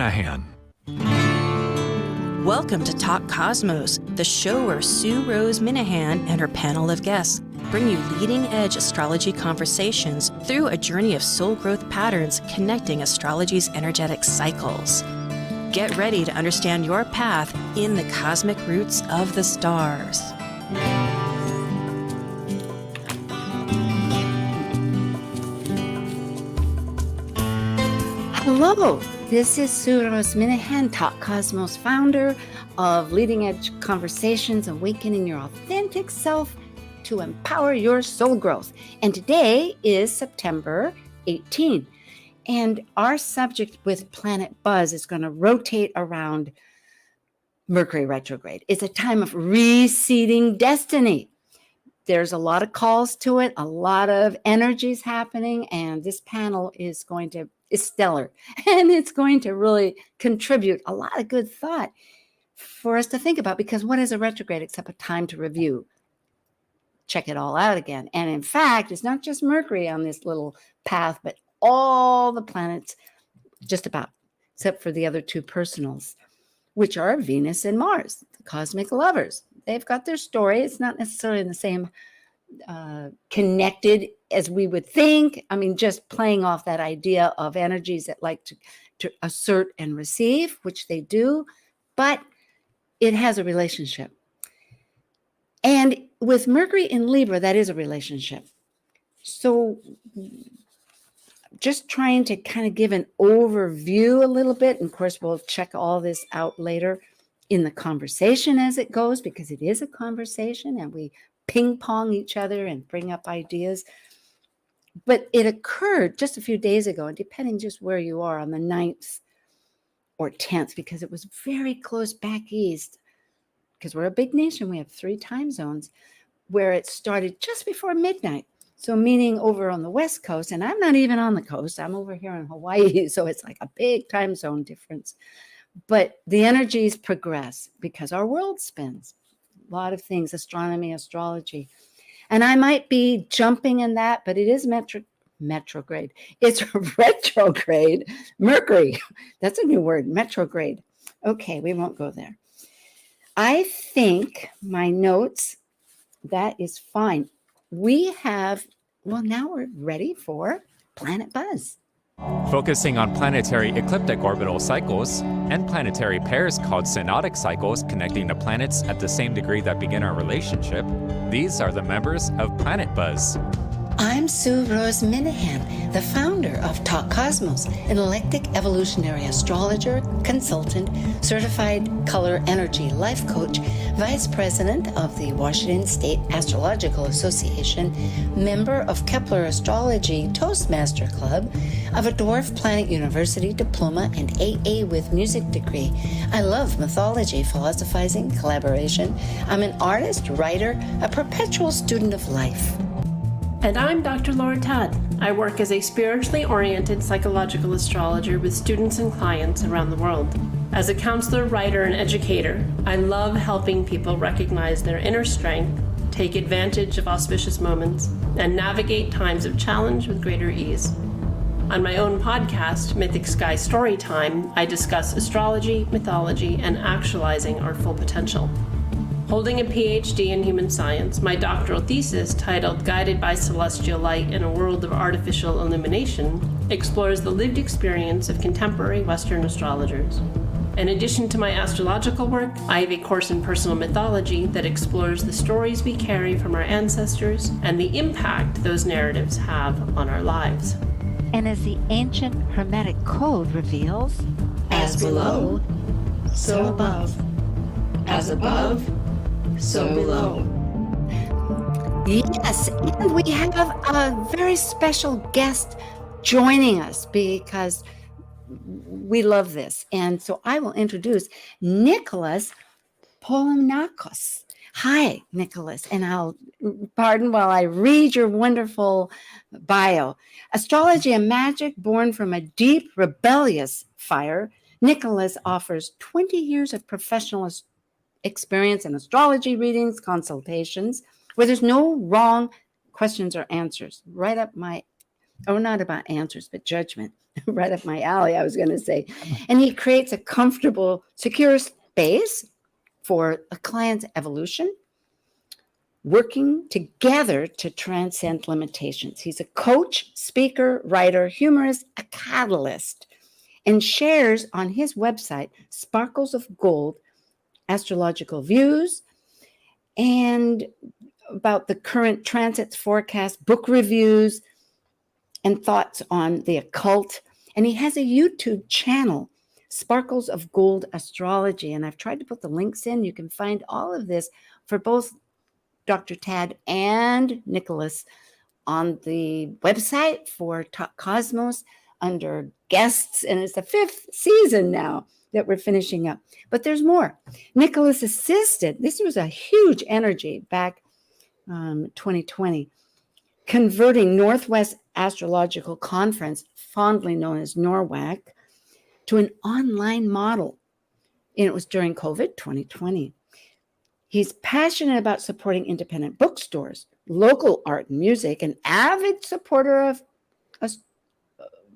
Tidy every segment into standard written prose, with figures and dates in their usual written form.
Minahan. Welcome to Talk Cosmos, the show where Sue Minahan and her panel of guests bring you leading-edge astrology conversations through a journey of soul growth patterns connecting astrology's energetic cycles. Get ready to understand your path in the cosmic roots of the stars. Hello, this is Sue Minahan, Talk Cosmos founder of Leading Edge Conversations, Awakening Your Authentic Self to Empower Your Soul Growth. And today is September 18. And our subject with Planet Buzz is going to rotate around Mercury Retrograde. It's a time of reseeding destiny. There's a lot of calls to it, a lot of energies happening, and this panel is stellar, and it's going to really contribute a lot of good thought for us to think about, because what is a retrograde except a time to review, check it all out again. And in fact, it's not just Mercury on this little path, but all the planets, just about, except for the other two personals, which are Venus and Mars, the cosmic lovers. They've got their story. It's not necessarily in the same connected as we would think. I mean, just playing off that idea of energies that like to assert and receive, which they do, but it has a relationship. And with Mercury in Libra, that is a relationship. So just trying to kind of give an overview a little bit. And of course, we'll check all this out later in the conversation as it goes, because it is a conversation and we ping pong each other and bring up ideas. But it occurred just a few days ago, and depending just where you are, on the 9th or 10th, because it was very close back east, because we're a big nation. We have 3 time zones, where it started just before midnight. So meaning over on the West Coast, and I'm not even on the coast. I'm over here in Hawaii. So it's like a big time zone difference. But the energies progress because our world spins. A lot of things, astronomy, astrology. And I might be jumping in that, but it is retrograde. It's retrograde. Mercury. That's a new word, retrograde. Okay, we won't go there. I think my notes, that is fine. We have, now we're ready for Planet Buzz. Focusing on planetary ecliptic orbital cycles and planetary pairs called synodic cycles connecting the planets at the same degree that begin our relationship, these are the members of Planet Buzz. I'm Sue Minahan, the founder of Talk Cosmos, an eclectic evolutionary astrologer, consultant, certified color energy life coach, vice president of the Washington State Astrological Association, member of Kepler Astrology Toastmaster Club, of a Dwarf Planet University diploma and AA with music degree. I love mythology, philosophizing, collaboration. I'm an artist, writer, a perpetual student of life. And I'm Dr. Laura Todd. I work as a spiritually oriented psychological astrologer with students and clients around the world. As a counselor, writer, and educator, I love helping people recognize their inner strength, take advantage of auspicious moments, and navigate times of challenge with greater ease. On my own podcast, Mythic Sky Storytime, I discuss astrology, mythology, and actualizing our full potential. Holding a PhD in human science, my doctoral thesis, titled Guided by Celestial Light in a World of Artificial Illumination, explores the lived experience of contemporary Western astrologers. In addition to my astrological work, I have a course in personal mythology that explores the stories we carry from our ancestors and the impact those narratives have on our lives. And as the ancient Hermetic code reveals, as below, so above. As above, so below. Yes, and we have a very special guest joining us because we love this. And so I will introduce Nicholas Polonakos. Hi, Nicholas, and I'll pardon while I read your wonderful bio. Astrology and magic born from a deep, rebellious fire, Nicholas offers 20 years of professional experience in astrology readings, consultations, where there's no wrong questions or answers. Right up my Oh, not about answers, but judgment. Right up my alley, I was going to say. And he creates a comfortable, secure space for a client's evolution, working together to transcend limitations. He's a coach, speaker, writer, humorist, a catalyst, and shares on his website Sparkles of Gold astrological views and about the current transits forecast, book reviews, and thoughts on the occult. And he has a YouTube channel, Sparkles of Gold Astrology. And I've tried to put the links in. You can find all of this for both Dr. Tad and Nicholas on the website for Talk Cosmos under guests. And it's the 5th season now that we're finishing up. But there's more. Nicholas assisted. This was a huge energy back 2020. Converting Northwest Astrological Conference, fondly known as NORWAC, to an online model. And it was during COVID 2020. He's passionate about supporting independent bookstores, local art and music, an avid supporter of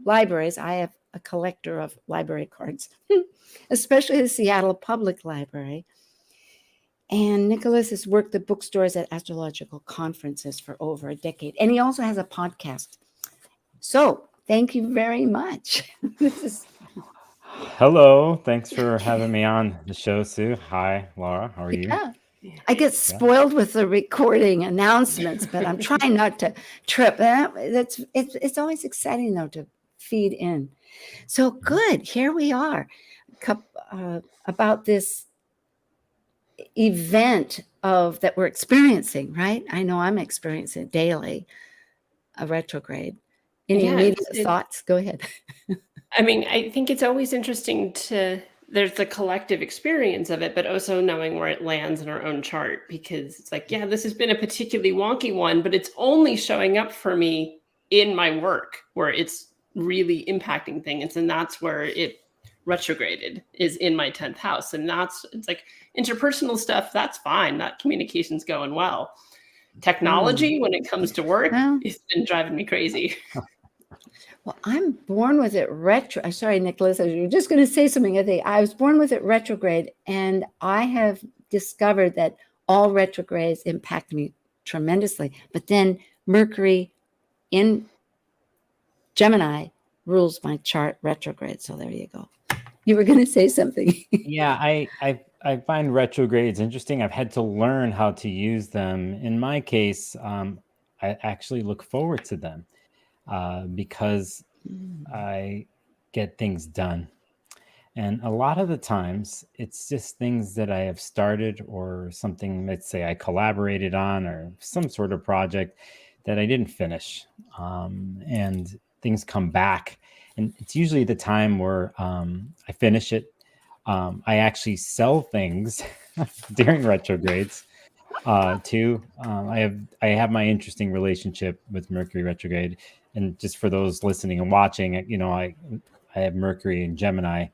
libraries. I have a collector of library cards, especially the Seattle Public Library. And Nicholas has worked the bookstores at astrological conferences for over a decade. And he also has a podcast. So thank you very much. Hello. Thanks for having me on the show, Sue. Hi, Laura. How are you? Yeah. I get spoiled with the recording announcements, but I'm trying not to trip. It's always exciting, though, to feed in. So good. Here we are about this event that we're experiencing, right? I know I'm experiencing it daily, a retrograde. Any immediate thoughts? Go ahead. I mean, I think it's always interesting there's the collective experience of it, but also knowing where it lands in our own chart, because it's like, yeah, this has been a particularly wonky one, but it's only showing up for me in my work where it's really impacting things. And that's where it retrograded, is in my 10th house. And it's like interpersonal stuff. That's fine. That communication's going well. Technology, when it comes to work, it's been driving me crazy. Well, I'm born with it sorry, Nicholas, I was just going to say something. I was born with it retrograde, and I have discovered that all retrogrades impact me tremendously. But then Mercury in Gemini rules my chart retrograde. So there you go. You were going to say something. Yeah, I find retrogrades interesting. I've had to learn how to use them. In my case, I actually look forward to them. Because I get things done. And a lot of the times it's just things that I have started, or something, let's say I collaborated on, or some sort of project that I didn't finish. And things come back. And it's usually the time where I finish it. I actually sell things during retrogrades. Too. I have my interesting relationship with Mercury retrograde. And just for those listening and watching, I have Mercury in Gemini.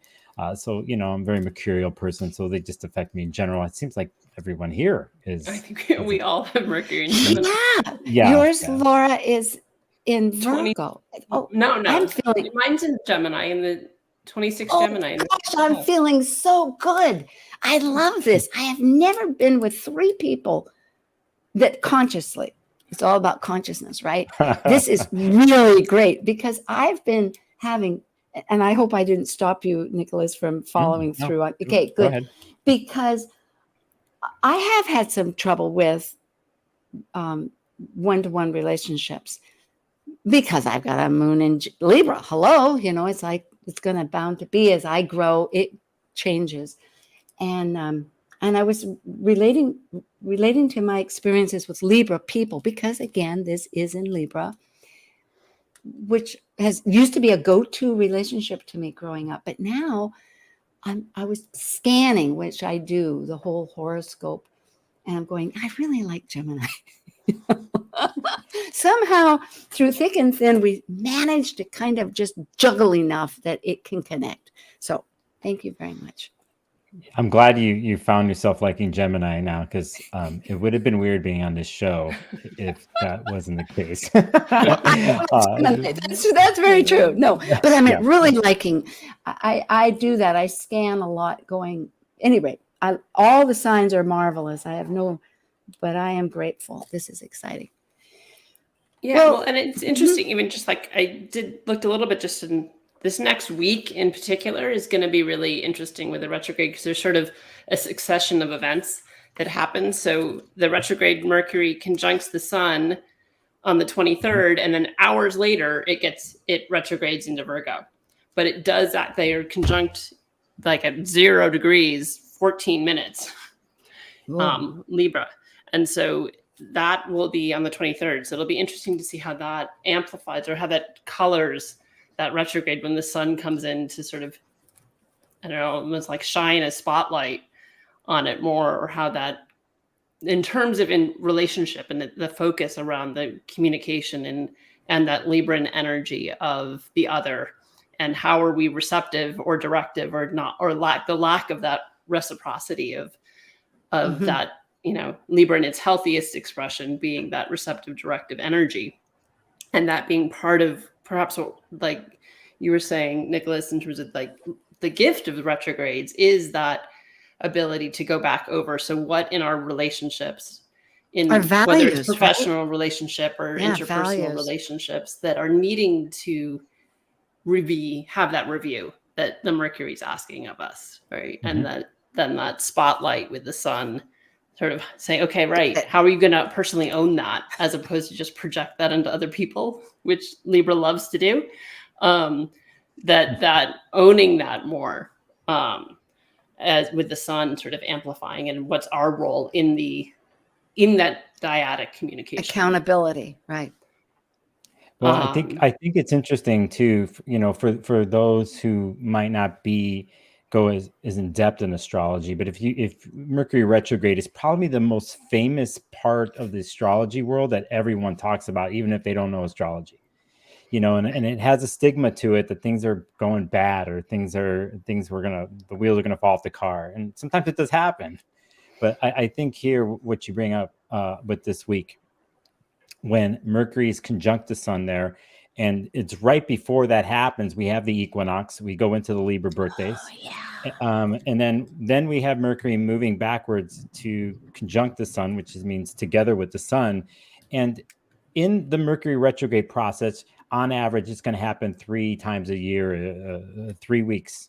So, I'm a very mercurial person. So they just affect me in general. It seems like everyone here is. I think we all have Mercury in Gemini. Yeah. Yours, Laura, is in Virgo. No. Mine's in Gemini, in the 26 Gemini. Gosh, I'm feeling so good. I love this. I have never been with 3 people that consciously, it's all about consciousness, right? This is really great, because I've been having, and I hope I didn't stop you, Nicholas, from following through on. Okay, good. Go ahead. Because I have had some trouble with one-to-one relationships, because I've got a moon in Libra. Hello, it's like, it's going to bound to be, as I grow, it changes. And I was relating to my experiences with Libra people, because again, this is in Libra, which used to be a go-to relationship to me growing up. But now I was scanning, which I do, the whole horoscope, and I'm going, I really like Gemini. Somehow, through thick and thin, we managed to kind of just juggle enough that it can connect. So thank you very much. I'm glad you found yourself liking Gemini now, because it would have been weird being on this show if that wasn't the case. That's very true. No, but I mean, Yeah. really liking. I do that. I scan a lot. Going anyway. All the signs are marvelous. I have no, but I am grateful. This is exciting. Yeah, well, and it's interesting. Even just like I looked a little bit just in this next week in particular is going to be really interesting with the retrograde, because there's sort of a succession of events that happen. So the retrograde Mercury conjuncts the sun on the 23rd, and then hours later it retrogrades into Virgo. But it does that. They are conjunct like at 0 degrees, 14 minutes, Libra. And so that will be on the 23rd. So it'll be interesting to see how that amplifies or how that colors that retrograde when the sun comes in to sort of, I don't know, almost like shine a spotlight on it more, or how that, in terms of in relationship and the focus around the communication and that Libran energy of the other, and how are we receptive or directive or not, or the lack of that reciprocity of that, Libra in its healthiest expression being that receptive, directive energy. And that being part of perhaps what, like you were saying, Nicholas, in terms of like the gift of the retrogrades is that ability to go back over. So what in our relationships, whether it's professional relationship or interpersonal relationships, that are needing to have that review that the Mercury's asking of us, right? Mm-hmm. And then that spotlight with the sun sort of saying, okay, right, how are you going to personally own that, as opposed to just project that into other people, which Libra loves to do. That owning that more, as with the sun sort of amplifying, and what's our role in that dyadic communication, accountability, right? Well, I think it's interesting too, for those who might not go as in depth in astrology, but if Mercury retrograde is probably the most famous part of the astrology world that everyone talks about, even if they don't know astrology, and it has a stigma to it that things are going bad, or the wheels are gonna fall off the car, and sometimes it does happen. But I think here what you bring up with this week, when Mercury is conjunct the sun there, and it's right before that happens, we have the equinox. We go into the Libra birthdays. Oh, yeah. And then we have Mercury moving backwards to conjunct the sun, which means together with the sun. And in the Mercury retrograde process, on average, it's going to happen 3 times a year, 3 weeks.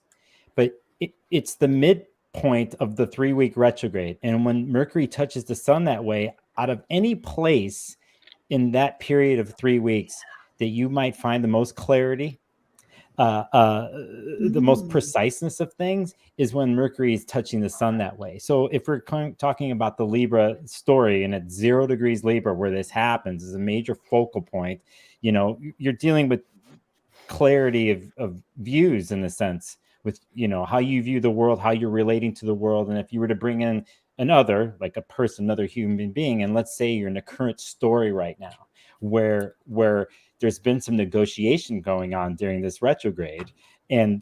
But it's the midpoint of the 3-week retrograde. And when Mercury touches the sun that way, out of any place in that period of 3 weeks that you might find the most clarity, the most preciseness of things, is when Mercury is touching the sun that way. So if we're talking about the Libra story, and at 0 degrees Libra where this happens is a major focal point, you're dealing with clarity of views, in a sense, with how you view the world, how you're relating to the world. And if you were to bring in another, like a person, another human being, and let's say you're in a current story right now where there's been some negotiation going on during this retrograde, and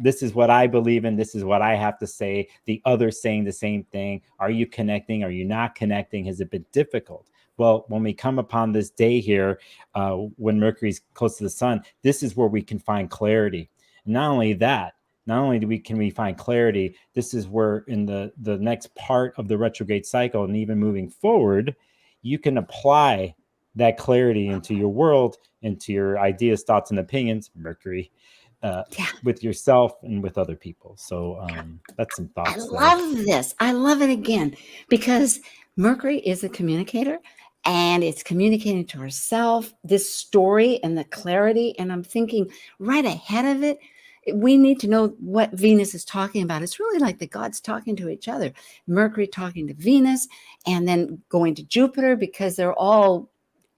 this is what I believe in, this is what I have to say, the other saying the same thing. Are you connecting? Are you not connecting? Has it been difficult? Well, when we come upon this day here, when Mercury's close to the sun, this is where we can find clarity. And not only can we find clarity, this is where in the next part of the retrograde cycle, and even moving forward, you can apply that clarity into your world, into your ideas, thoughts, and opinions, Mercury, with yourself and with other people. So that's some thoughts. I love this. I love it again, because Mercury is a communicator, and it's communicating to herself this story and the clarity. And I'm thinking right ahead of it, we need to know what Venus is talking about. It's really like the gods talking to each other. Mercury talking to Venus, and then going to Jupiter, because they're all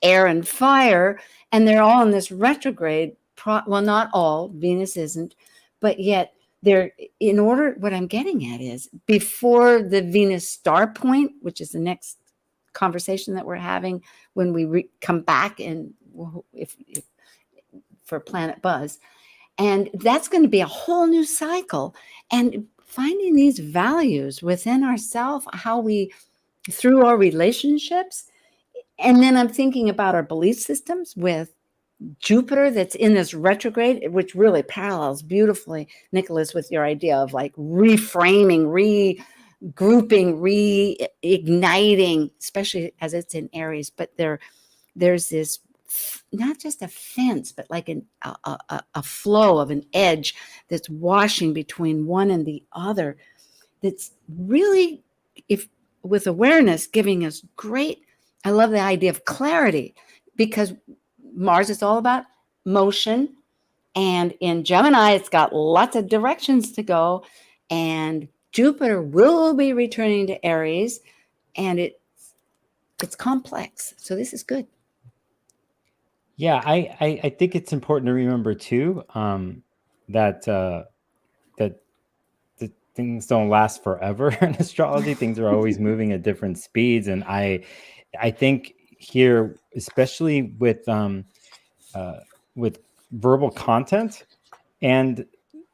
air and fire, and they're all in this retrograde. Well, not all, Venus isn't, but yet what I'm getting at is, before the Venus star point, which is the next conversation that we're having when we come back, and if for Planet Buzz, and that's going to be a whole new cycle. And finding these values within ourselves, how we, through our relationships. And then I'm thinking about our belief systems with Jupiter that's in this retrograde, which really parallels beautifully, Nicholas, with your idea of like reframing, regrouping, reigniting, especially as it's in Aries. But there's this, not just a fence, but like a flow of an edge that's washing between one and the other. That's really, if with awareness, giving us great. I love the idea of clarity, because Mars is all about motion, and in Gemini, it's got lots of directions to go, and Jupiter will be returning to Aries, and it's complex. So this is good. Yeah, I think it's important to remember too, that that things don't last forever in astrology. Things are always moving at different speeds, and I think here, especially with verbal content, and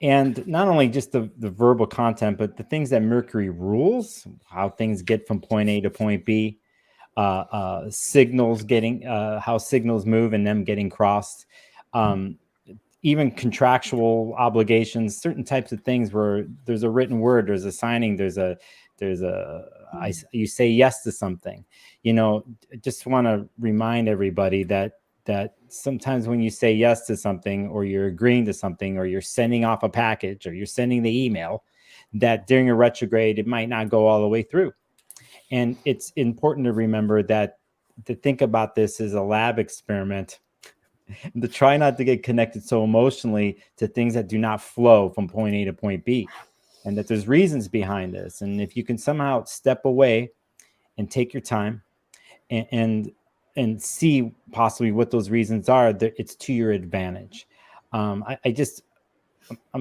not only just the verbal content, but the things that Mercury rules, how things get from point A to point B, signals getting, how signals move and them getting crossed, even contractual obligations, certain types of things where there's a written word, there's a signing, you say yes to something. Just want to remind everybody that sometimes when you say yes to something, or you're agreeing to something, or you're sending off a package, or you're sending the email, that during a retrograde, it might not go all the way through. And it's important to remember that, to think about this as a lab experiment, to try not to get connected so emotionally to things that do not flow from point A to point B, and that there's reasons behind this. And if you can somehow step away and take your time and see possibly what those reasons are, that it's to your advantage. I'm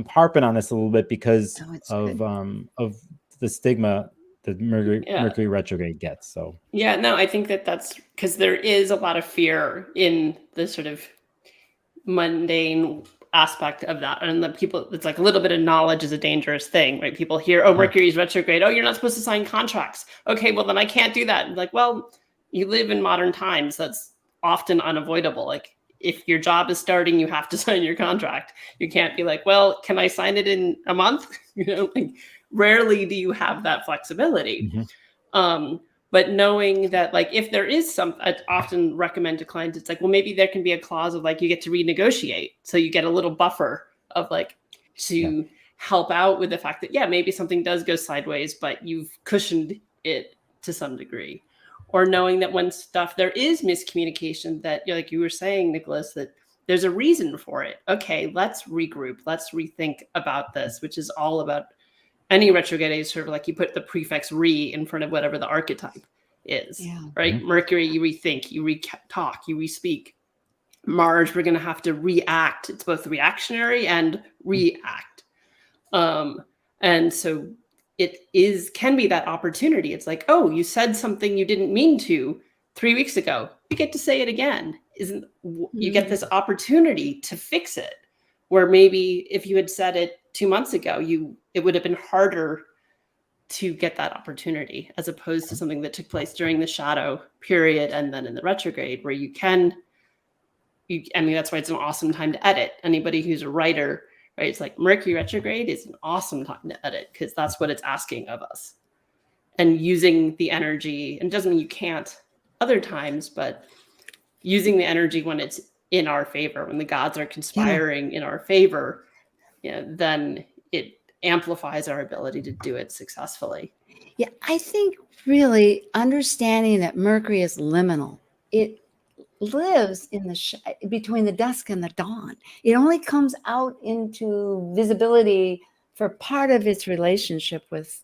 harping on this a little bit because of the stigma that Mercury retrograde gets. So yeah, no, I think that's because there is a lot of fear in the sort of mundane aspect of that, and the people, it's like a little bit of knowledge is a dangerous thing, right? People hear, oh, Mercury's retrograde, oh, you're not supposed to sign contracts. Okay, well then I can't do that. Like, well, you live in modern times. That's often unavoidable. Like, if your job is starting, you have to sign your contract. You can't be like, well, can I sign it in a month? Like, rarely do you have that flexibility. Mm-hmm. But knowing that, like, if there is some, I often recommend to clients, it's like, well, maybe there can be a clause of like, you get to renegotiate. So you get a little buffer of like, to help out with the fact that, yeah, maybe something does go sideways, but you've cushioned it to some degree. Or knowing that when there is miscommunication, that, like you were saying, Nicholas, that there's a reason for it. Okay, let's regroup. Let's rethink about this, which is all about any retrograde is sort of like you put the prefix re in front of whatever the archetype is, right? Mm-hmm. Mercury, you rethink, you re-talk, you re-speak. Mars, we're going to have to react. It's both reactionary and react. And so it can be that opportunity. It's like, oh, you said something you didn't mean to 3 weeks ago. You get to say it again. You get this opportunity to fix it, where maybe if you had said it 2 months ago, it would have been harder to get that opportunity, as opposed to something that took place during the shadow period and then in the retrograde, where that's why it's an awesome time to edit. Anybody who's a writer, right? It's like Mercury retrograde is an awesome time to edit, because that's what it's asking of us. And using the energy, and it doesn't mean you can't other times, but using the energy when it's in our favor, when the gods are conspiring in our favor, then it amplifies our ability to do it successfully. Yeah, I think really understanding that Mercury is liminal. It lives in between the dusk and the dawn. It only comes out into visibility for part of its relationship with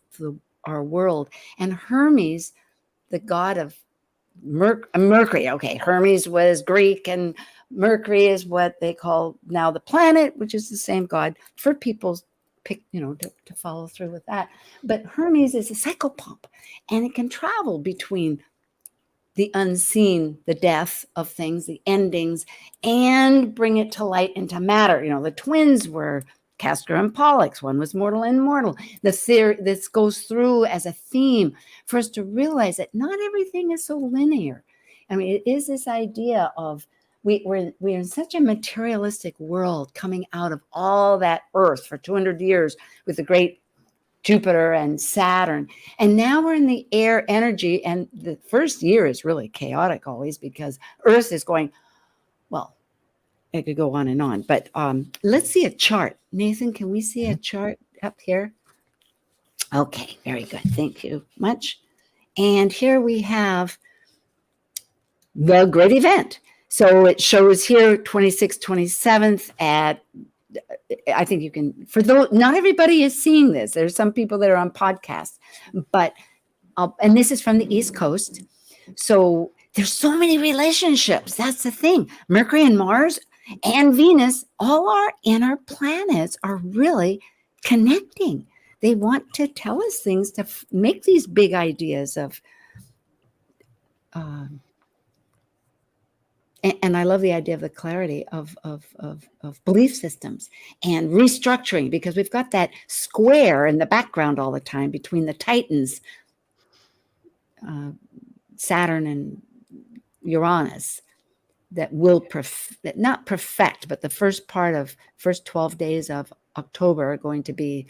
our world. And Hermes, the god of Mercury. Okay, Hermes was Greek, and Mercury is what they call now the planet, which is the same god for people's pick, to follow through with that. But Hermes is a psychopomp, and it can travel between the unseen, the death of things, the endings, and bring it to light into matter. The twins were Castor and Pollux. One was mortal and immortal. This goes through as a theme for us to realize that not everything is so linear. I mean, it is this idea of we're in such a materialistic world coming out of all that Earth for 200 years with the great Jupiter and Saturn. And now we're in the air energy. And the first year is really chaotic always because Earth is going, well, it could go on and on. But let's see a chart. Nathan, can we see a chart up here? Okay, very good. Thank you much. And here we have the great event. So it shows here 26th, 27th at, I think you can, for those, not everybody is seeing this. There's some people that are on podcasts, but, and this is from the East Coast. So there's so many relationships. That's the thing. Mercury and Mars and Venus, all our inner planets are really connecting. They want to tell us things to make these big ideas of, and I love the idea of the clarity of belief systems and restructuring, because we've got that square in the background all the time between the Titans, Saturn and Uranus, that will not perfect, but the first 12 days of October are going to be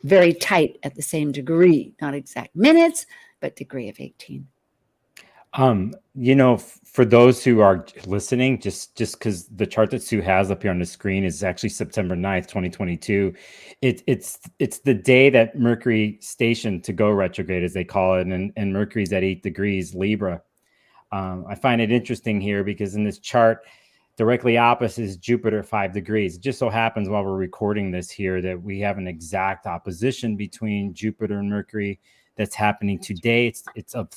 very tight at the same degree, not exact minutes, but degree of 18. For those who are listening, just because the chart that Sue has up here on the screen is actually September 9th, 2022. It's the day that Mercury stationed to go retrograde, as they call it, and Mercury's at 8 degrees Libra. I find it interesting here because in this chart, directly opposite is Jupiter 5 degrees. It just so happens while we're recording this here that we have an exact opposition between Jupiter and Mercury that's happening today.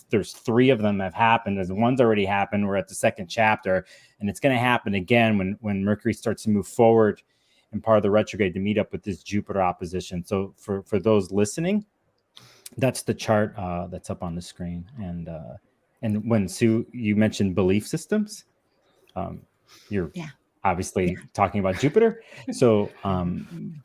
There's 3 of them have happened. There's one's already happened. We're at the 2nd chapter, and it's going to happen again when Mercury starts to move forward in part of the retrograde to meet up with this Jupiter opposition. So for those listening, that's the chart that's up on the screen. And when Sue, you mentioned belief systems, you're obviously talking about Jupiter. So,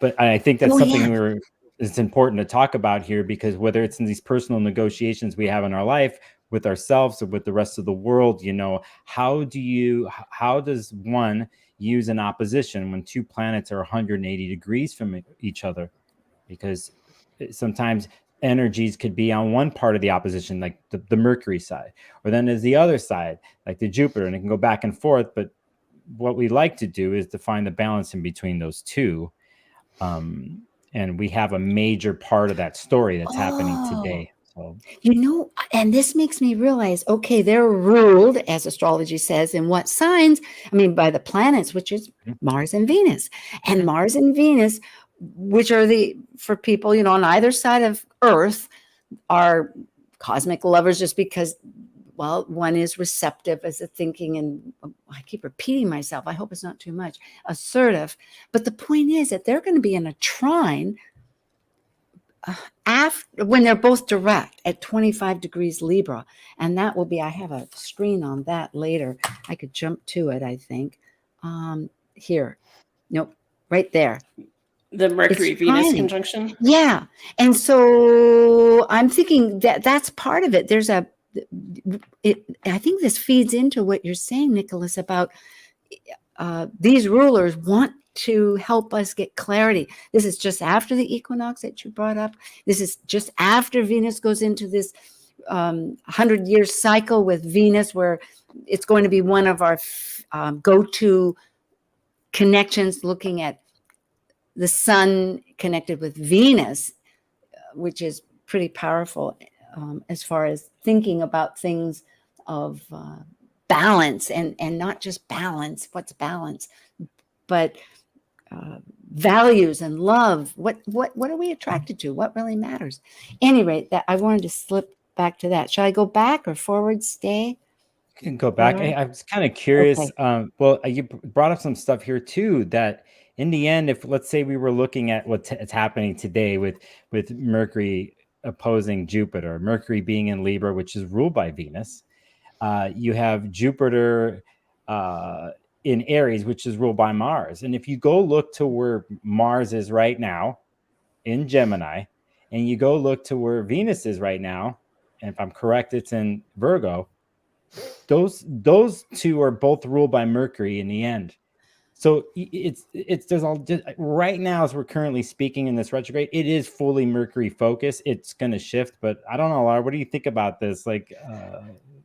but I think that's something it's important to talk about here, because whether it's in these personal negotiations we have in our life with ourselves or with the rest of the world, how does one use an opposition when 2 planets are 180 degrees from each other? Because sometimes energies could be on one part of the opposition, like the Mercury side, or then there's the other side, like the Jupiter, and it can go back and forth. But what we like to do is to find the balance in between those two. And we have a major part of that story that's happening today. So, and this makes me realize, okay, they're ruled, as astrology says, in what signs? I mean, by the planets, which is Mars and Venus. And Mars and Venus, which are for people, on either side of Earth, are cosmic lovers, just because, well, one is receptive as a thinking, and I keep repeating myself, I hope it's not too much, assertive. But the point is that they're going to be in a trine when they're both direct at 25 degrees Libra. And that will be, I have a screen on that later. I could jump to it, I think. Here. Nope, right there. The Mercury-Venus conjunction? Yeah. And so I'm thinking that's part of it. I think this feeds into what you're saying, Nicholas, about these rulers want to help us get clarity. This is just after the equinox that you brought up. This is just after Venus goes into this 100-year cycle with Venus, where it's going to be one of our go-to connections, looking at the sun connected with Venus, which is pretty powerful as far as thinking about things of balance, and not just balance, what's balance, but values and love. What are we attracted to? What really matters? Anyway, that I wanted to slip back to that. Shall I go back or forward? Stay? You can go back. Hey, I was kind of curious. Okay. Well, you brought up some stuff here too, that in the end, if let's say we were looking at what's happening today with Mercury opposing Jupiter, Mercury being in Libra, which is ruled by Venus, you have Jupiter in Aries, which is ruled by Mars. And if you go look to where Mars is right now in Gemini, and you go look to where Venus is right now, and if I'm correct, it's in Virgo, those two are both ruled by Mercury in the end. So it's there's all just right now, as we're currently speaking in this retrograde, it is fully Mercury focused. It's going to shift, but I don't know, Laura, what do you think about this? Like,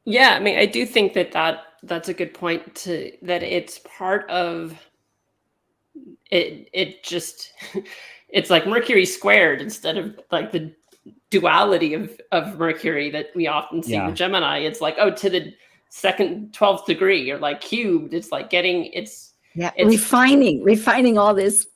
yeah, I mean, I do think that's a good point, that it's part of it. It just it's like Mercury squared instead of like the duality of Mercury that we often see with Gemini. It's like, oh, to the second 12th degree, or like cubed. It's like it's refining all this.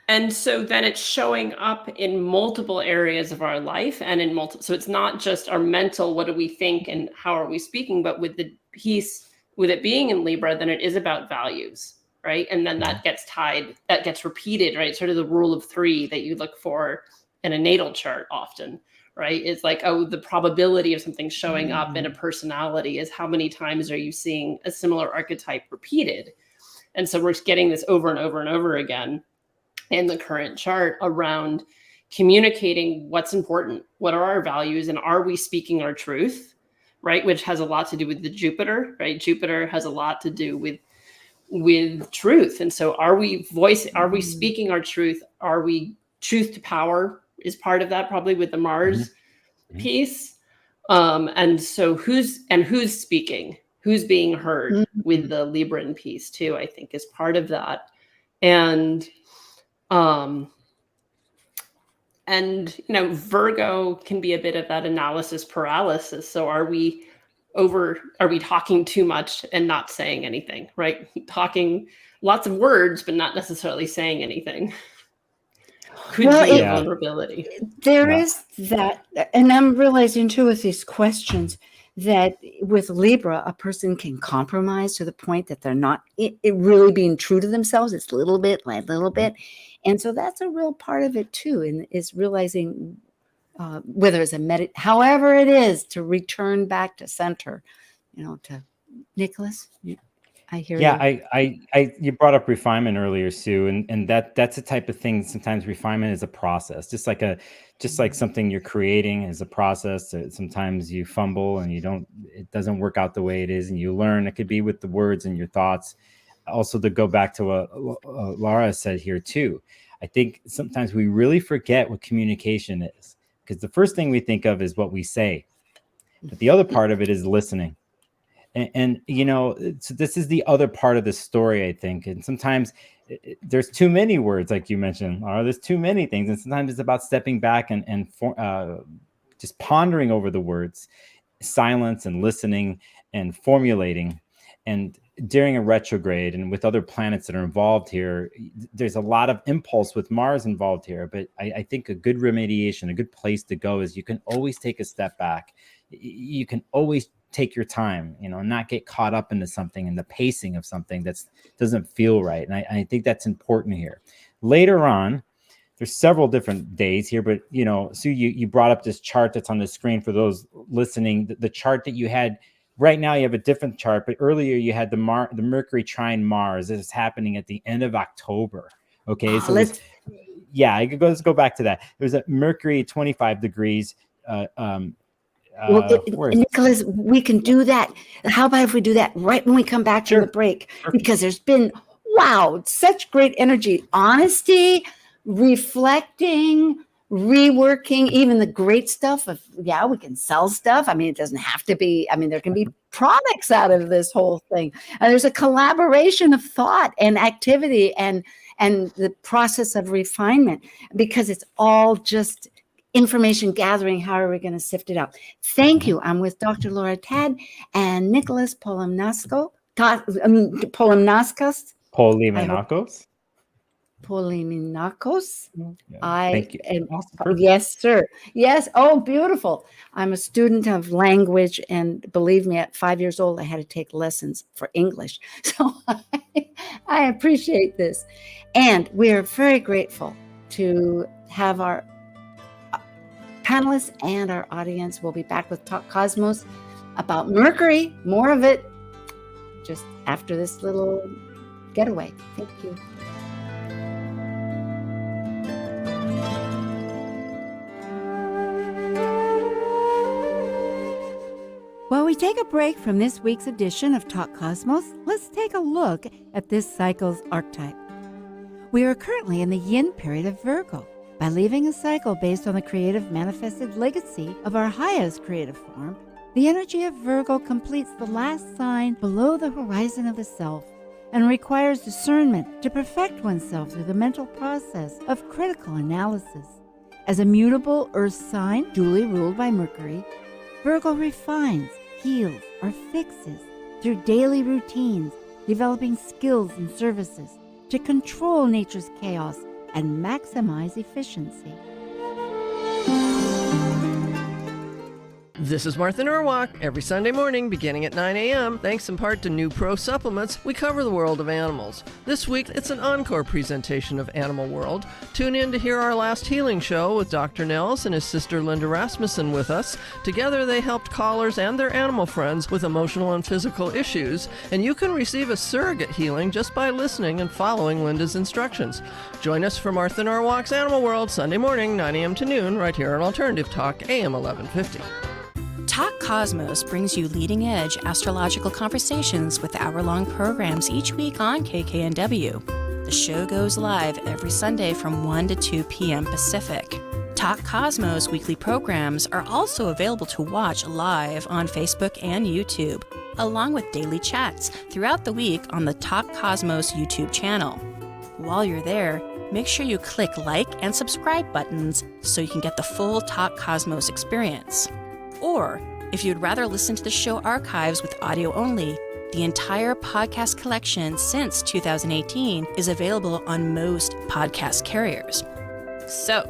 And so then it's showing up in multiple areas of our life, and in multiple. So it's not just our mental, what do we think and how are we speaking, but with the piece, with it being in Libra, then it is about values, right? And then that gets repeated, right? Sort of the rule of 3 that you look for in a natal chart often, right? It's like, oh, the probability of something showing up in a personality is how many times are you seeing a similar archetype repeated? And so we're getting this over and over and over again in the current chart around communicating what's important, what are our values, and are we speaking our truth, right? Which has a lot to do with the Jupiter, right? Jupiter has a lot to do with truth. And so are we speaking our truth? Are we truth to power is part of that, probably with the Mars piece. And so who's speaking, who's being heard with the Libran piece too, I think is part of that. And Virgo can be a bit of that analysis paralysis. So are we talking too much and not saying anything, right? Talking lots of words, but not necessarily saying anything. Could be a vulnerability. There is that. And I'm realizing too with these questions that with Libra, a person can compromise to the point that they're not really being true to themselves. It's a little bit. And so that's a real part of it too, and is realizing whether it's however it is to return back to center, to Nicholas. I hear you. Yeah, you brought up refinement earlier, Sue, and that's the type of thing. Sometimes refinement is a process, just like something you're creating is a process. Sometimes you fumble and it doesn't work out the way it is, and you learn. It could be with the words and your thoughts. Also, to go back to what Laura said here too, I think sometimes we really forget what communication is, because the first thing we think of is what we say, but the other part of it is listening. And so this is the other part of the story, I think. And sometimes there's too many words, like you mentioned, Laura. There's too many things, and sometimes it's about stepping back and just pondering over the words, silence and listening and formulating. And during a retrograde and with other planets that are involved here, there's a lot of impulse with Mars involved here. But I think a good remediation, a good place to go is you can always take a step back. You can always take your time, not get caught up into something and the pacing of something that doesn't feel right. And I think that's important here. Later on, there's several different days here, but Sue, you brought up this chart that's on the screen for those listening. The chart that you had right now, you have a different chart, but earlier you had the Mercury trine Mars. This is happening at the end of October. Okay, so let's go back to that. There's a Mercury 25 degrees. Nicholas, we can do that. How about if we do that right when we come back from the break? Because there's been, such great energy, honesty, reflecting, reworking, even the great stuff of, we can sell stuff. I mean, it doesn't have to be, there can be products out of this whole thing. And there's a collaboration of thought and activity and the process of refinement, because it's all just information gathering. How are we going to sift it out? Thank you. I'm with Dr. Laura Tad and Nicholas Polymenakos. Thank you. Yes, sir. Yes. Oh, beautiful. I'm a student of language, and believe me, at 5 years old, I had to take lessons for English. So I appreciate this. And we are very grateful to have our panelists and our audience. We'll be back with Talk Cosmos about Mercury, more of it just after this little getaway. Thank you. While we take a break from this week's edition of Talk Cosmos, let's take a look at this cycle's archetype. We are currently in the yin period of Virgo. By leaving a cycle based on the creative manifested legacy of our highest creative form, the energy of Virgo completes the last sign below the horizon of the self and requires discernment to perfect oneself through the mental process of critical analysis. As a mutable earth sign duly ruled by Mercury, Virgo refines, heals, or fixes through daily routines, developing skills and services to control nature's chaos and maximize efficiency. This is Martha Norwalk. Every Sunday morning, beginning at 9 a.m., thanks in part to New Pro Supplements, we cover the world of animals. This week, it's an encore presentation of Animal World. Tune in to hear our last healing show with Dr. Nels and his sister Linda Rasmussen with us. Together, they helped callers and their animal friends with emotional and physical issues, and you can receive a surrogate healing just by listening and following Linda's instructions. Join us for Martha Norwalk's Animal World, Sunday morning, 9 a.m. to noon, right here on Alternative Talk, AM 1150. Talk Cosmos brings you leading-edge astrological conversations with hour-long programs each week on KKNW. The show goes live every Sunday from 1 to 2 p.m. Pacific. Talk Cosmos weekly programs are also available to watch live on Facebook and YouTube, along with daily chats throughout the week on the Talk Cosmos YouTube channel. While you're there, make sure you click like and subscribe buttons so you can get the full Talk Cosmos experience. Or, if you'd rather listen to the show archives with audio only, the entire podcast collection since 2018 is available on most podcast carriers. So,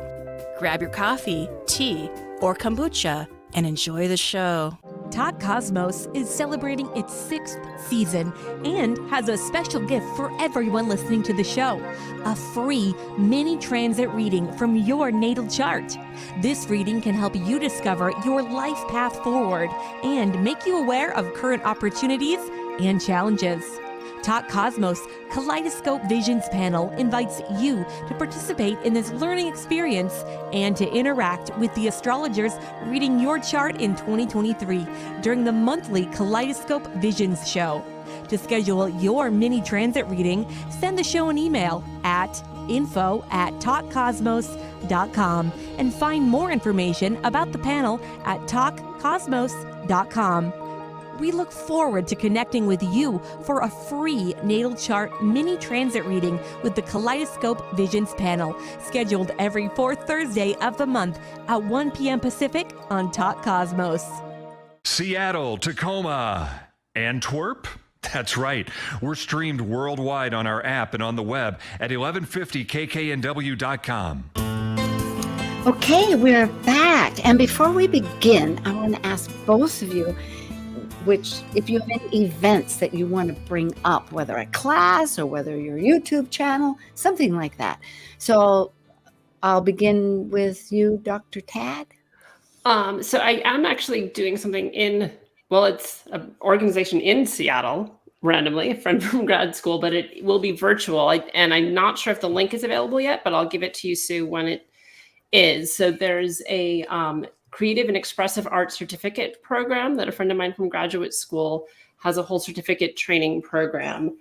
grab your coffee, tea, or kombucha and enjoy the show. Talk Cosmos is celebrating its 6th season and has a special gift for everyone listening to the show, a free mini transit reading from your natal chart. This reading can help you discover your life path forward and make you aware of current opportunities and challenges. Talk Cosmos Kaleidoscope Visions panel invites you to participate in this learning experience and to interact with the astrologers reading your chart in 2023 during the monthly Kaleidoscope Visions show. To schedule your mini transit reading, send the show an email at info@talkcosmos.com and find more information about the panel at talkcosmos.com. We look forward to connecting with you for a free natal chart mini transit reading with the Kaleidoscope Visions panel, scheduled every 4th Thursday of the month at 1 p.m. Pacific on Talk Cosmos. Seattle, Tacoma, Antwerp? That's right. We're streamed worldwide on our app and on the web at 1150kknw.com. Okay, we're back. And before we begin, I want to ask both of you, if you have any events that you want to bring up, whether a class or whether your YouTube channel, something like that. So I'll begin with you, Dr. Tad. So I am actually doing something it's an organization in Seattle, randomly, a friend from grad school, but it will be virtual. And I'm not sure if the link is available yet, but I'll give it to you, Sue, when it is. So there's a Creative and Expressive Art Certificate program that a friend of mine from graduate school has a whole certificate training program.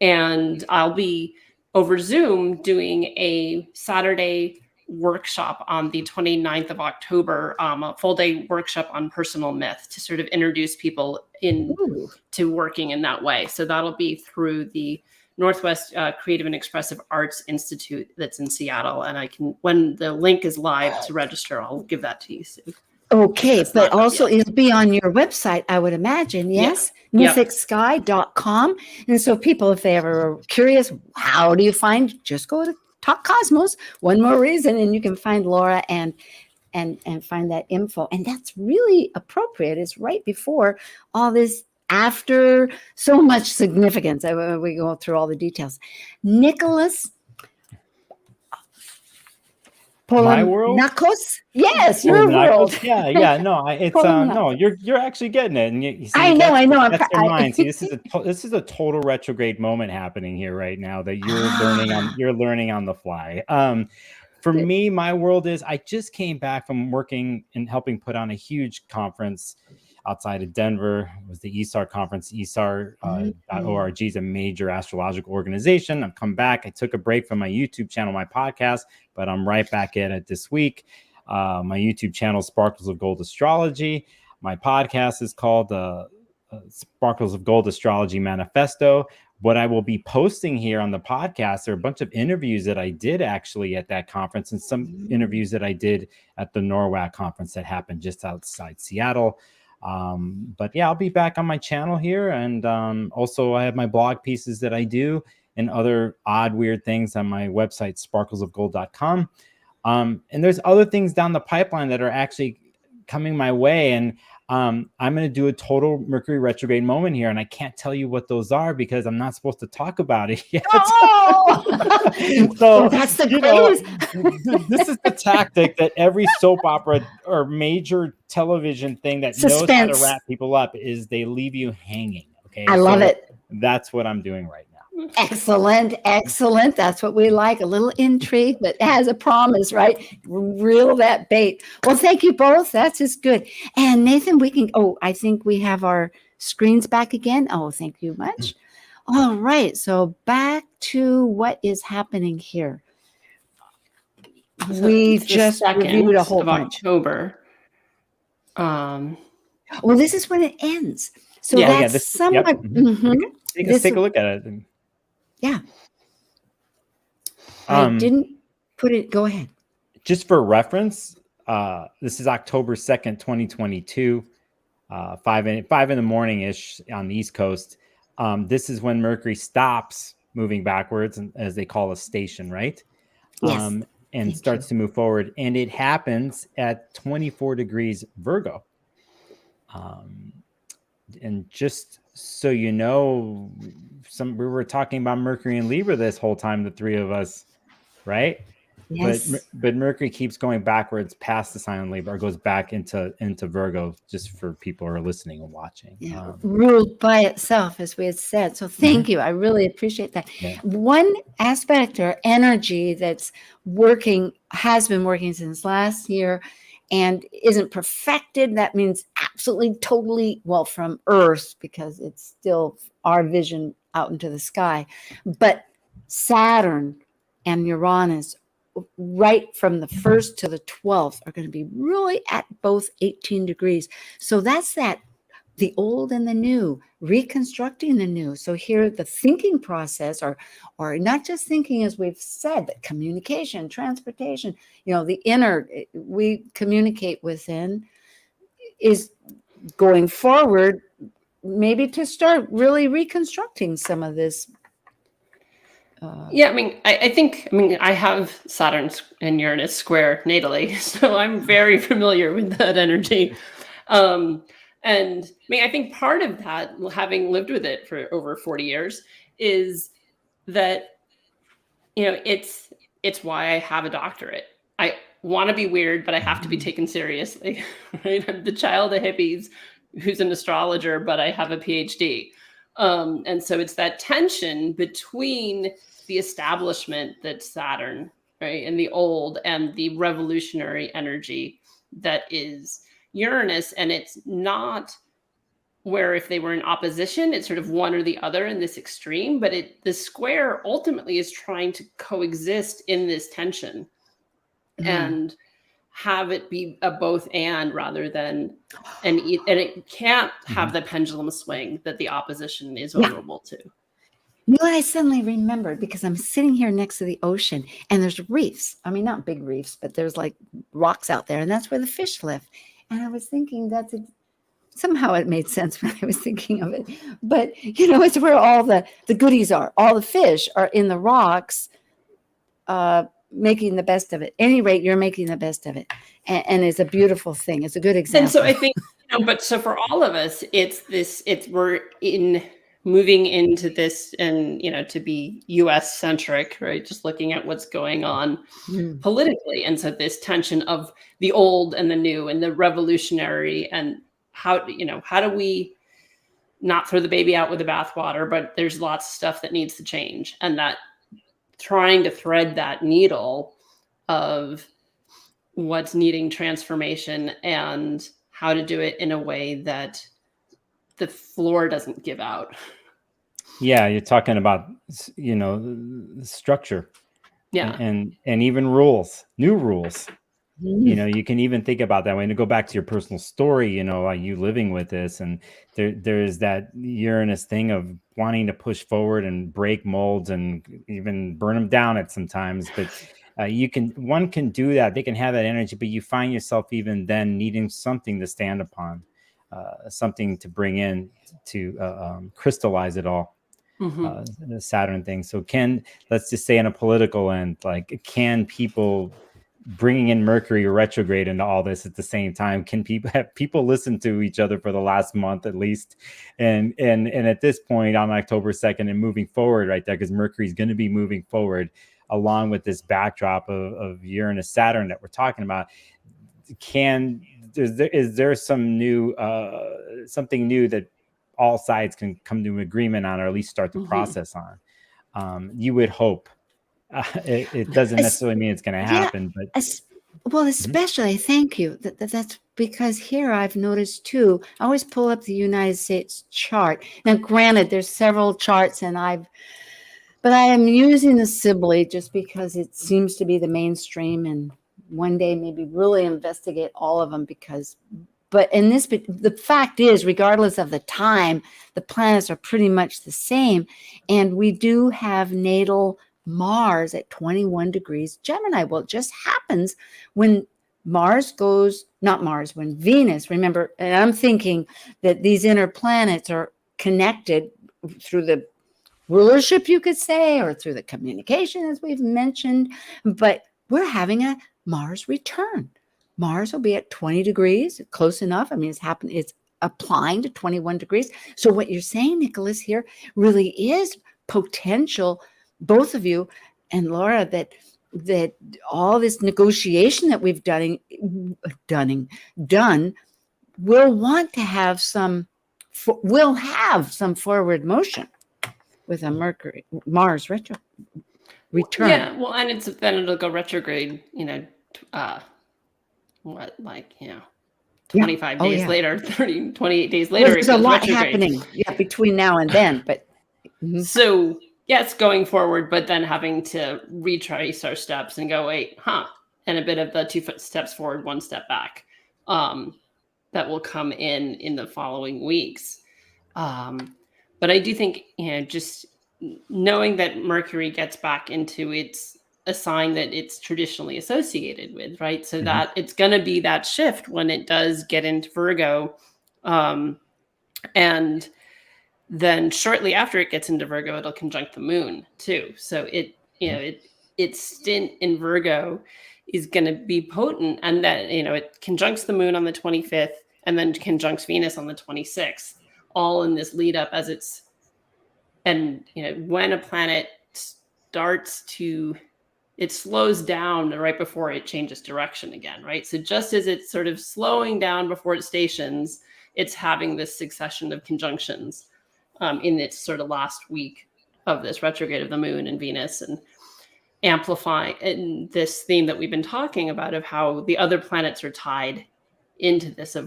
And I'll be over Zoom doing a Saturday workshop on the 29th of October, a full day workshop on personal myth to sort of introduce people to working in that way. So that'll be through the Northwest Creative and Expressive Arts Institute that's in Seattle. And when the link is live to register, I'll give that to you, Sue. Okay, but also it'll be on your website, I would imagine, yes? Yep. mythicsky.com. And so people, if they ever are curious, how do you find, just go to Talk Cosmos, one more reason, and you can find Laura and find that info. And that's really appropriate. It's right before all this, after so much significance. We go through all the details. Nicholas, My world? Polanacos? Yes, your world. Yeah. No, it's no. You're actually getting it, and you see, I know. That's in mind. See, this is a total retrograde moment happening here right now that you're learning on the fly. For me, my world is I just came back from working and helping put on a huge conference outside of Denver. It was the ESAR conference. ESAR.org is a major astrological organization. I've come back. I took a break from my YouTube channel, my podcast, but I'm right back at it this week. My YouTube channel, Sparkles of Gold Astrology. My podcast is called Sparkles of Gold Astrology Manifesto. What I will be posting here on the podcast are a bunch of interviews that I did actually at that conference and some interviews that I did at the NORWAC conference that happened just outside Seattle. But yeah, I'll be back on my channel here. And also I have my blog pieces that I do and other odd, weird things on my website, sparklesofgold.com. And there's other things down the pipeline that are actually coming my way. And I'm going to do a total Mercury retrograde moment here. And I can't tell you what those are because I'm not supposed to talk about it yet. Oh! So that's the greatest. This is the tactic that every soap opera or major television thing that Suspense. knows how to wrap people up is they leave you hanging. Okay. I love it. That's what I'm doing right now. Excellent. That's what we like. A little intrigue, but as a promise, right? Reel that bait. Well, thank you both. That's just good. And Nathan, I think we have our screens back again. Oh, thank you much. All right. So back to what is happening here. We just reviewed a whole bunch. October. Well, this is when it ends. So that's somewhat. Yep. Take a look at it. Yeah. I didn't put it. Go ahead. Just for reference, this is October 2nd, 2022, 5 in the morning ish on the East Coast. This is when Mercury stops moving backwards, as they call a station, right? Yes. And starts to move forward. And it happens at 24 degrees Virgo. And just so you know, we were talking about Mercury and Libra this whole time, the three of us, right? Yes. But Mercury keeps going backwards past the sign of Libra, or goes back into Virgo, just for people who are listening and watching. Yeah. Ruled by itself, as we had said. So thank you. I really appreciate that. Yeah. One aspect or energy that's has been working since last year and isn't perfected. That means absolutely, totally, from Earth, because it's still our vision out into the sky. But Saturn and Uranus, right from the 1st to the 12th, are going to be really at both 18 degrees. So that's the old and the new, reconstructing the new. So here the thinking process, or not just thinking, as we've said, but communication, transportation, the inner we communicate within, is going forward, maybe to start really reconstructing some of this. I think I have Saturn and Uranus square natally, so I'm very familiar with that energy. And I think part of that, having lived with it for over 40 years, is that, it's why I have a doctorate. I want to be weird, but I have to be taken seriously, right? I'm the child of hippies who's an astrologer, but I have a PhD. And so it's that tension between the establishment that's Saturn, right, and the old, and the revolutionary energy that is Uranus. And it's not where, if they were in opposition, it's sort of one or the other in this extreme, but the square ultimately is trying to coexist in this tension and have it be a both and, rather than and it can't have the pendulum swing that the opposition is vulnerable to. I suddenly remembered, because I'm sitting here next to the ocean and there's reefs. Not big reefs, but there's like rocks out there, and that's where the fish live. And I was thinking somehow it made sense when I was thinking of it. But, it's where all the goodies are. All the fish are in the rocks, making the best of it. At any rate, you're making the best of it. And it's a beautiful thing. It's a good example. And so I think, but so for all of us, we're moving into this, and to be US centric, right? Just looking at what's going on politically. And so this tension of the old and the new and the revolutionary, and how do we not throw the baby out with the bathwater, but there's lots of stuff that needs to change, and that trying to thread that needle of what's needing transformation and how to do it in a way that the floor doesn't give out. Yeah, you're talking about, the structure. Yeah. And even rules, new rules. You can even think about that way. And to go back to your personal story, are you living with this? And there's that Uranus thing of wanting to push forward and break molds and even burn them down at sometimes. But one can do that. They can have that energy, but you find yourself even then needing something to stand upon, something to bring in to crystallize it all. The Saturn thing. So let's just say on a political end, like, can people bringing in Mercury retrograde into all this at the same time, can people listen to each other for the last month at least? And at this point on October 2nd and moving forward right there, because Mercury is going to be moving forward along with this backdrop of Uranus Saturn that we're talking about. Is there some new something new that all sides can come to an agreement on, or at least start the process on? You would hope. It doesn't necessarily mean it's going to happen, but especially thank you. That's because here I've noticed too. I always pull up the United States chart. Now, granted, there's several charts, but I am using the Sibley just because it seems to be the mainstream, and one day maybe really investigate all of them But the fact is, regardless of the time, the planets are pretty much the same. And we do have natal Mars at 21 degrees Gemini. Well, it just happens when when Venus, remember, and I'm thinking that these inner planets are connected through the rulership, you could say, or through the communication, as we've mentioned. But we're having a Mars return. Mars will be at 20 degrees, close enough. I mean, it's applying to 21 degrees. So what you're saying, Nicholas, here really is potential, both of you and Laura, that all this negotiation that we've done will want to have will have some forward motion with a Mars return. Yeah, well, and then it'll go retrograde, 25 days later, 30, 28 days later. There's a lot happening between now and then. But so, yes, going forward, but then having to retrace our steps and go, and a bit of the 2 steps forward, 1 step back, that will come in the following weeks. But I do think, just knowing that Mercury gets back into a sign that it's traditionally associated with, right? So that it's going to be that shift when it does get into Virgo. And then shortly after it gets into Virgo, it'll conjunct the moon too. So its stint in Virgo is going to be potent. And that, it conjuncts the moon on the 25th and then conjuncts Venus on the 26th, all in this lead up when a planet it slows down right before it changes direction again, right? So just as it's sort of slowing down before it stations, it's having this succession of conjunctions in its sort of last week of this retrograde of the moon and Venus, and amplifying this theme that we've been talking about of how the other planets are tied into this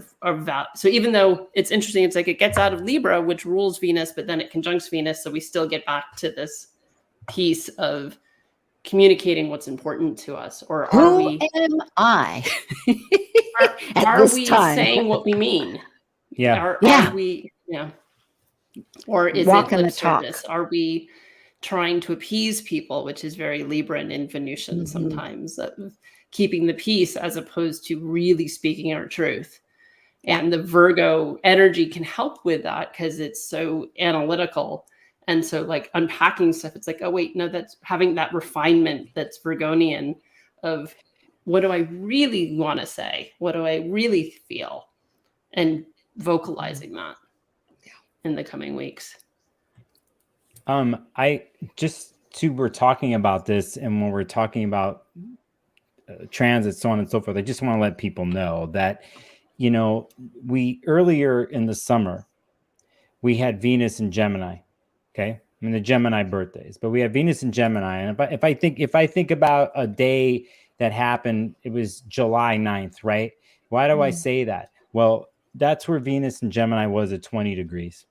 so even though it's interesting, it's like it gets out of Libra, which rules Venus, but then it conjuncts Venus. So we still get back to this piece of communicating what's important to us, or who am I? Are we saying what we mean? Are we? Or is it lip service? Are we trying to appease people, which is very Libran and Venusian sometimes, keeping the peace as opposed to really speaking our truth? And the Virgo energy can help with that because it's so analytical. And so like unpacking stuff, it's like, oh, wait, no, that's having that refinement that's Virgonian of what do I really want to say? What do I really feel? And vocalizing that in the coming weeks. I just we're talking about this, and when we're talking about transit, so on and so forth, I just want to let people know that, we earlier in the summer, we had Venus in Gemini. Okay. I mean, the Gemini birthdays, but we have Venus in Gemini. And if I think about a day that happened, it was July 9th, right? Why do I say that? Well, that's where Venus in Gemini was at 20 degrees.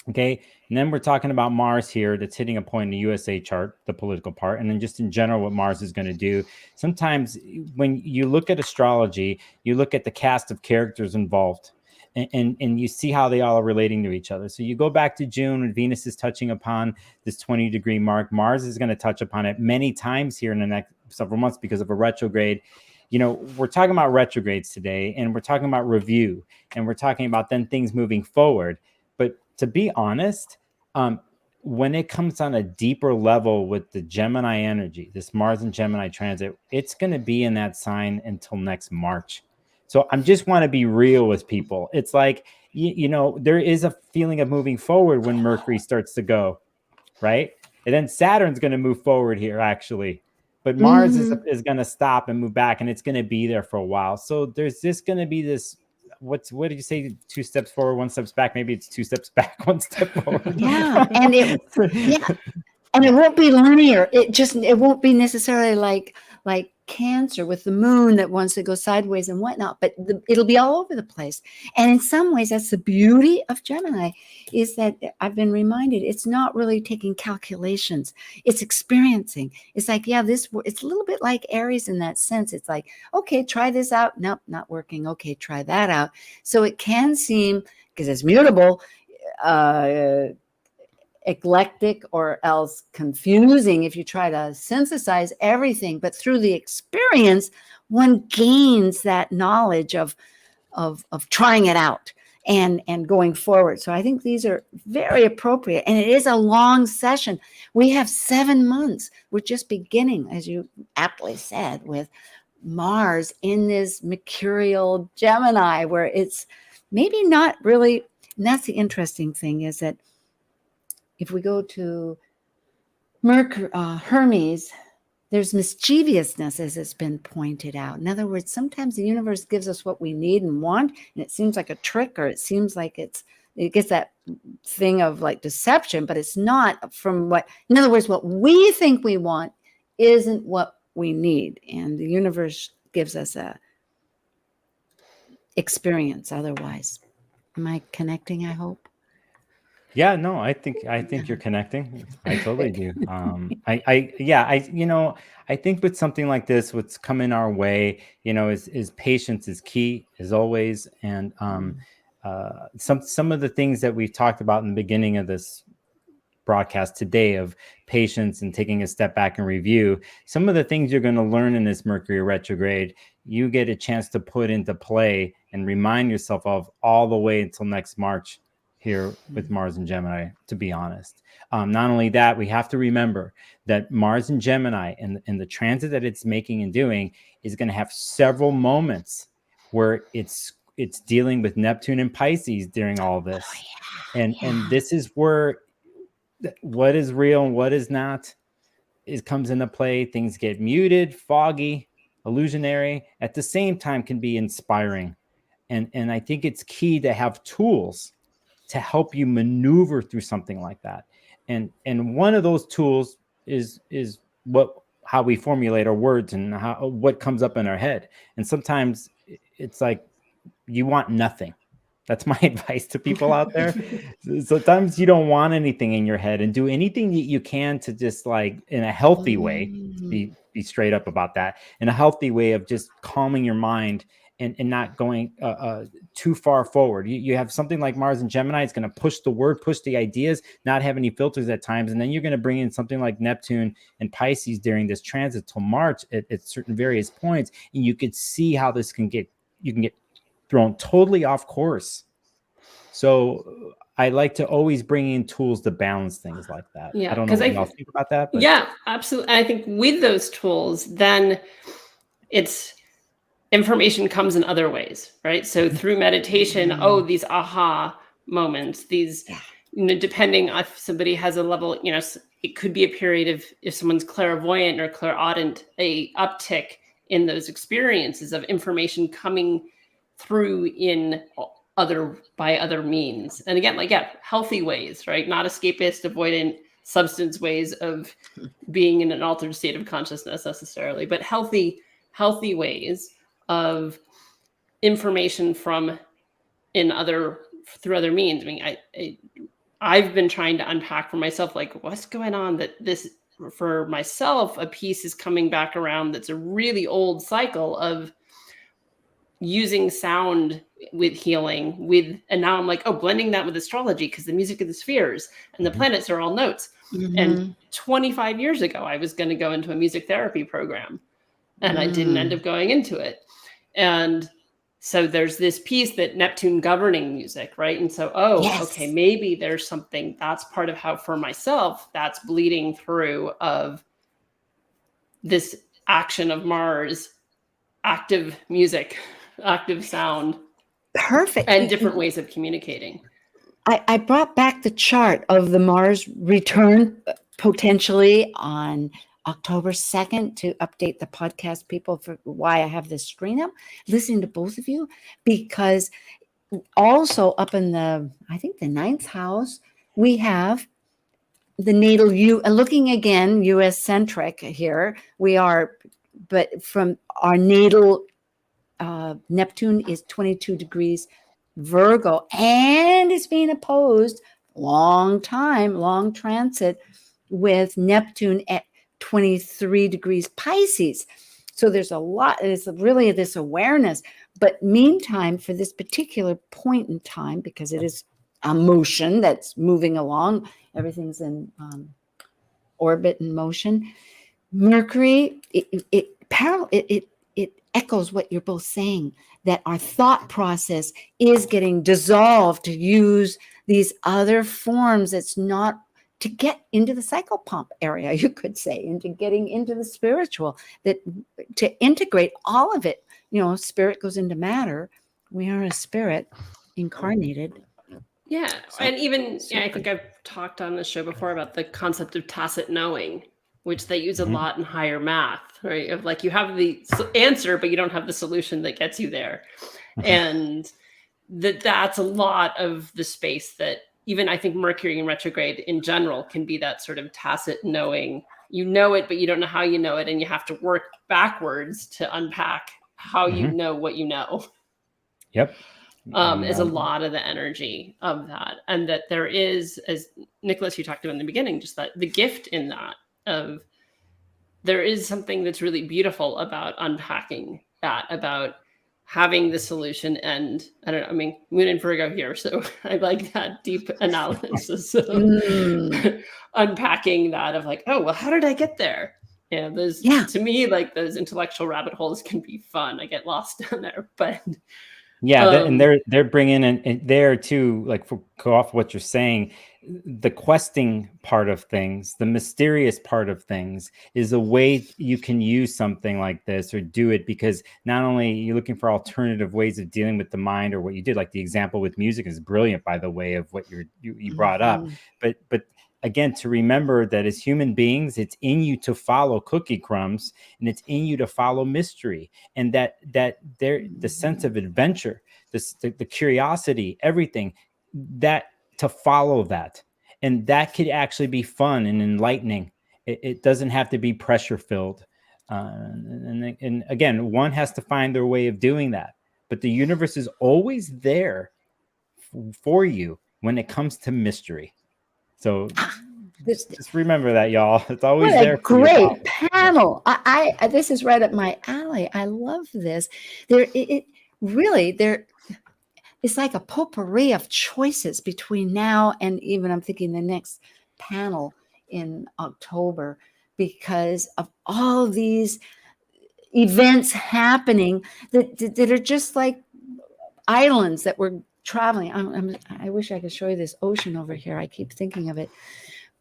Okay. And then we're talking about Mars here that's hitting a point in the USA chart, the political part. And then just in general, what Mars is going to do. Sometimes when you look at astrology, you look at the cast of characters involved. And you see how they all are relating to each other. So you go back to June when Venus is touching upon this 20-degree mark. Mars is going to touch upon it many times here in the next several months because of a retrograde. We're talking about retrogrades today, and we're talking about review, and we're talking about then things moving forward. But to be honest, when it comes on a deeper level with the Gemini energy, this Mars and Gemini transit, it's going to be in that sign until next March. So I just want to be real with people. It's like, there is a feeling of moving forward when Mercury starts to go, right? And then Saturn's going to move forward here, actually. But Mars is going to stop and move back, and it's going to be there for a while. So there's just going to be this, what did you say? 2 steps forward, 1 step back. Maybe it's 2 steps back, 1 step forward. Yeah. And it won't be linear. It won't be necessarily like Cancer with the moon that wants to go sideways and whatnot, but it'll be all over the place. And in some ways, that's the beauty of Gemini, is that I've been reminded it's not really taking calculations. It's experiencing. It's like, it's a little bit like Aries in that sense. It's like, okay, try this out. Nope, not working. Okay, try that out. So it can seem, because it's mutable, eclectic or else confusing if you try to synthesize everything. But through the experience, one gains that knowledge of trying it out and going forward. So I think these are very appropriate, and it is a long session. We have 7 months. We're just beginning, as you aptly said, with Mars in this mercurial Gemini, where it's maybe not really. And that's the interesting thing, is that if we go to Hermes, there's mischievousness, as it's been pointed out. In other words, sometimes the universe gives us what we need and want, and it seems like a trick, or it seems like it gets that thing of like deception, but it's not in other words, what we think we want isn't what we need. And the universe gives us a experience otherwise. Am I connecting, I hope? Yeah, no, I think you're connecting. I totally do. I think with something like this, what's coming our way, is patience is key, as always. And some of the things that we've talked about in the beginning of this broadcast today, of patience and taking a step back and review, some of the things you're going to learn in this Mercury retrograde, you get a chance to put into play and remind yourself of all the way until next March here with Mars and Gemini, to be honest. Not only that, we have to remember that Mars and Gemini and the transit that it's making and doing is going to have several moments where it's dealing with Neptune and Pisces during all this. And this is where what is real and what is not comes into play. Things get muted, foggy, illusionary, at the same time can be inspiring. And I think it's key to have tools to help you maneuver through something like that. And one of those tools is how we formulate our words and what comes up in our head. And sometimes it's like you want nothing. That's my advice to people out there. Sometimes you don't want anything in your head, and do anything that you can to just, like, in a healthy way, be straight up about that, in a healthy way of just calming your mind and not going too far forward. You have something like Mars and Gemini. It's going to push the ideas, not have any filters at times. And then you're going to bring in something like Neptune and Pisces during this transit till March at certain various points. And you could see how this can get thrown totally off course. So I like to always bring in tools to balance things like that. Yeah, I don't know what y'all think about that. But. Yeah, absolutely. I think with those tools, then it's information comes in other ways, right? So through meditation, these aha moments, these depending if somebody has a level, it could be a period of, if someone's clairvoyant or clairaudient, a uptick in those experiences of information coming through by other means. And again, healthy ways, right? Not escapist, avoidant, substance ways of being in an altered state of consciousness necessarily, but healthy ways of information through other means. I mean, I've been trying to unpack for myself, what's going on, that this, for myself, a piece is coming back around that's a really old cycle of using sound with healing and now I'm blending that with astrology, because the music of the spheres and the planets are all notes. Mm-hmm. And 25 years ago, I was going to go into a music therapy program, and I didn't end up going into it. And so there's this piece that Neptune governing music, right? And so, okay, maybe there's something that's part of how, for myself, that's bleeding through of this action of Mars, active music, active sound. Perfect. And different ways of communicating. I brought back the chart of the Mars return potentially on October 2nd to update the podcast people for why I have this screen up, listening to both of you, because also up in the 9th house, we have the natal looking again, US centric here. We are, but from our natal, Neptune is 22 degrees Virgo, and it's being opposed long transit with Neptune at 23 degrees Pisces. So there's a lot, it's really this awareness. But meantime, for this particular point in time, because it is a motion that's moving along, everything's in orbit and motion. Mercury, it echoes what you're both saying, that our thought process is getting dissolved to use these other forms. It's not to get into the psychopomp area, you could say, into getting into the spiritual, that to integrate all of it. Spirit goes into matter. We are a spirit incarnated. Yeah. And even, I think I've talked on the show before about the concept of tacit knowing, which they use a lot in higher math, right? Of you have the answer, but you don't have the solution that gets you there. And that's a lot of the space that even I think Mercury in retrograde in general can be that sort of tacit knowing. You know it, but you don't know how you know it. And you have to work backwards to unpack how you know what you know. Yep. Is a lot of the energy of that. And that there is, as Nicholas, you talked about in the beginning, just that the gift in that of there is something that's really beautiful about unpacking that, about having the solution. And I don't know, I mean, Moon and Virgo here, so I like that deep analysis of unpacking that of how did I get there? To me, those intellectual rabbit holes can be fun. I get lost down there, but and they're bringing in there too, go off what you're saying, the questing part of things, the mysterious part of things is a way you can use something like this or do it, because not only you're looking for alternative ways of dealing with the mind, or what you did, like the example with music is brilliant, by the way, of what you brought up, but again, to remember that as human beings, it's in you to follow cookie crumbs, and it's in you to follow mystery, and that the sense of adventure, the curiosity, everything, that to follow that, and that could actually be fun and enlightening. It doesn't have to be pressure filled, and again, one has to find their way of doing that. But the universe is always there for you when it comes to mystery. So just remember that, y'all. It's always there. Great panel. I this is right up my alley. I love this. It's like a potpourri of choices between now and even I'm thinking the next panel in October, because of all these events happening that are just like islands that we're traveling. I wish I could show you this ocean over here. I keep thinking of it,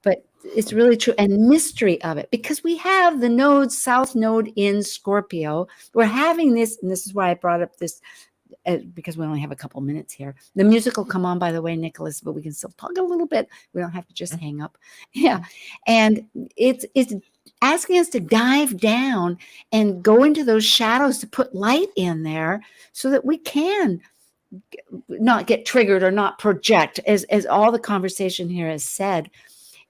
but it's really true. And mystery of it, because we have the south node in Scorpio. We're having this, and this is why I brought up this because we only have a couple minutes here. The music will come on, by the way, Nicholas, but we can still talk a little bit. We don't have to just hang up. Yeah. And it's asking us to dive down and go into those shadows, to put light in there so that we can not get triggered or not project, as all the conversation here has said.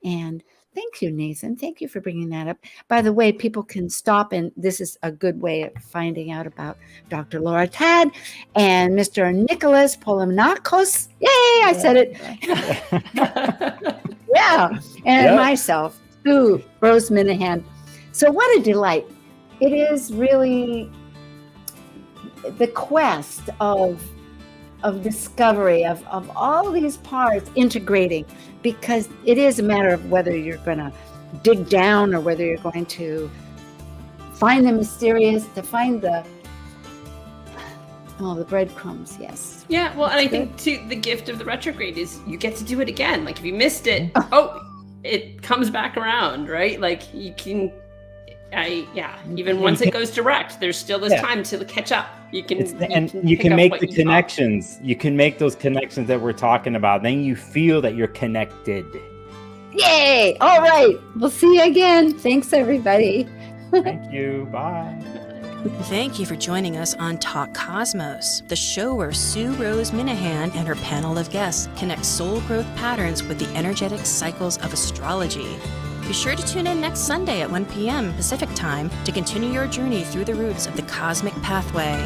And thank you, Nathan. Thank you for bringing that up. By the way, people can stop, and this is a good way of finding out about Dr. Laura Tad and Mr. Nicholas Polemakos. Yay, I said it. Yeah. And myself, Sue Minahan. So what a delight. It is really the quest of discovery of all these parts integrating, because it is a matter of whether you're going to dig down or whether you're going to find the mysterious, to find the breadcrumbs. Yes. Yeah. Well, and I think too, the gift of the retrograde is you get to do it again. Like if you missed it, it comes back around, right? Like you can, even once it goes direct, there's still this time to catch up. You can make the connections. You can make those connections that we're talking about. Then you feel that you're connected. Yay! All right. We'll see you again. Thanks, everybody. Thank you. Bye. Thank you for joining us on Talk Cosmos, the show where Sue Minahan and her panel of guests connect soul growth patterns with the energetic cycles of astrology. Be sure to tune in next Sunday at 1 p.m. Pacific Time to continue your journey through the roots of the cosmic pathway.